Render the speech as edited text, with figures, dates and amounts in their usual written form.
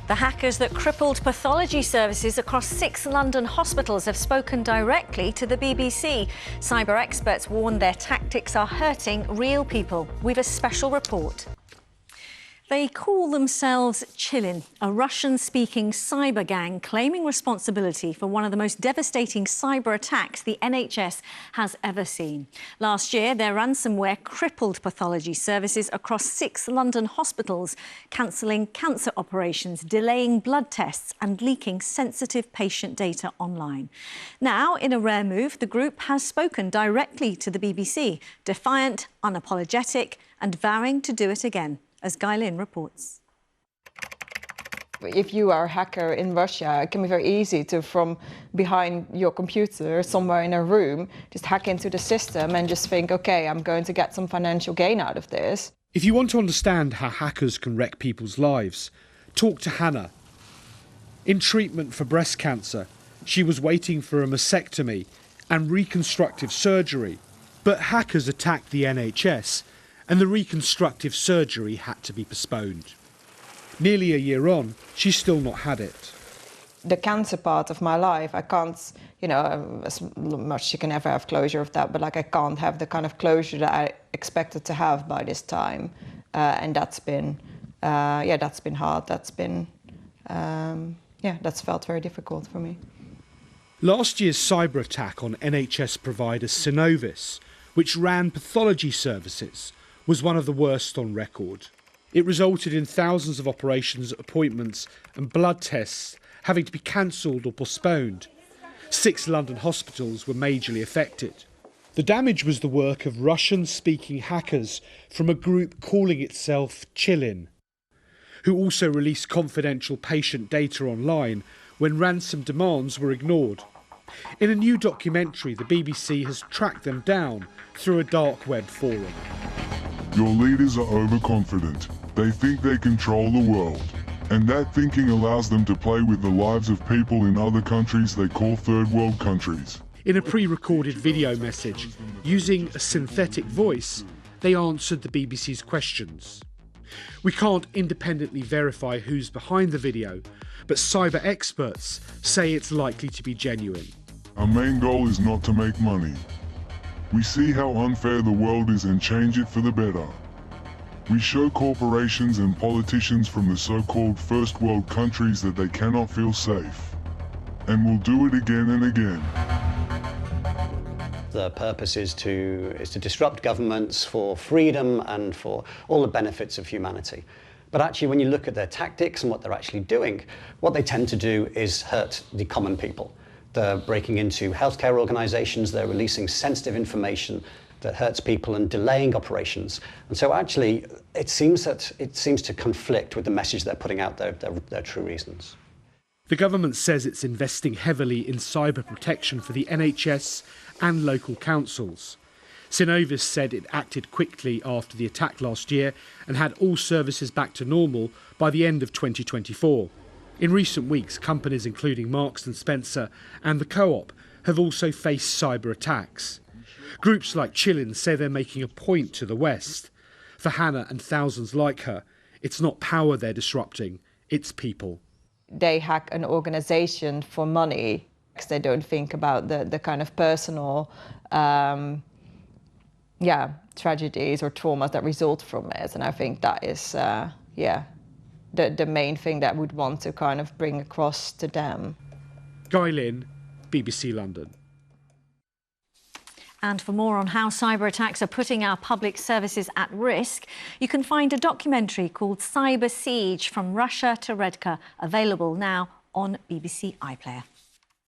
The hackers that crippled pathology services across 6 London hospitals have spoken directly to the BBC. Cyber experts warn their tactics are hurting real people. We've a special report. They call themselves Chilin, a Russian-speaking cyber gang claiming responsibility for one of the most devastating cyber attacks the NHS has ever seen. Last year, their ransomware crippled pathology services across 6 London hospitals, cancelling cancer operations, delaying blood tests and leaking sensitive patient data online. Now, in a rare move, the group has spoken directly to the BBC, defiant, unapologetic and vowing to do it again. As Guy Lynn reports. If you are a hacker in Russia, it can be very easy to, from behind your computer, somewhere in a room, just hack into the system and just think, OK, I'm going to get some financial gain out of this. If you want to understand how hackers can wreck people's lives, talk to Hannah. In treatment for breast cancer, she was waiting for a mastectomy and reconstructive surgery. But hackers attacked the NHS and the reconstructive surgery had to be postponed. Nearly a year on, she's still not had it. The cancer part of my life, I can't, as much as you can ever have closure of that, but I can't have the kind of closure that I expected to have by this time. And that's been hard. That's felt very difficult for me. Last year's cyber attack on NHS provider Synovis, which ran pathology services, was one of the worst on record. It resulted in thousands of operations, appointments and blood tests having to be cancelled or postponed. 6 London hospitals were majorly affected. The damage was the work of Russian-speaking hackers from a group calling itself Chilin, who also released confidential patient data online when ransom demands were ignored. In a new documentary, the BBC has tracked them down through a dark web forum. Your leaders are overconfident. They think they control the world. And that thinking allows them to play with the lives of people in other countries they call third world countries. In a pre-recorded video message, using a synthetic voice, they answered the BBC's questions. We can't independently verify who's behind the video, but cyber experts say it's likely to be genuine. Our main goal is not to make money. We see how unfair the world is and change it for the better. We show corporations and politicians from the so-called first world countries that they cannot feel safe. And we'll do it again and again. The purpose is to disrupt governments for freedom and for all the benefits of humanity. But actually, when you look at their tactics and what they're actually doing, what they tend to do is hurt the common people. They're breaking into healthcare organisations, they're releasing sensitive information that hurts people and delaying operations. And so actually, it seems to conflict with the message they're putting out there, their true reasons. The government says it's investing heavily in cyber protection for the NHS and local councils. Synovis said it acted quickly after the attack last year and had all services back to normal by the end of 2024. In recent weeks, companies including Marks & Spencer and the Co-op have also faced cyber attacks. Groups like Chilin say they're making a point to the West. For Hannah and thousands like her, it's not power they're disrupting, it's people. They hack an organisation for money because they don't think about the kind of personal tragedies or traumas that result from it. And I think that is, the main thing that I would want to kind of bring across to them. Guy Lynn, BBC London. And for more on how cyber attacks are putting our public services at risk, you can find a documentary called Cyber Siege: From Russia to Redcar, available now on BBC iPlayer.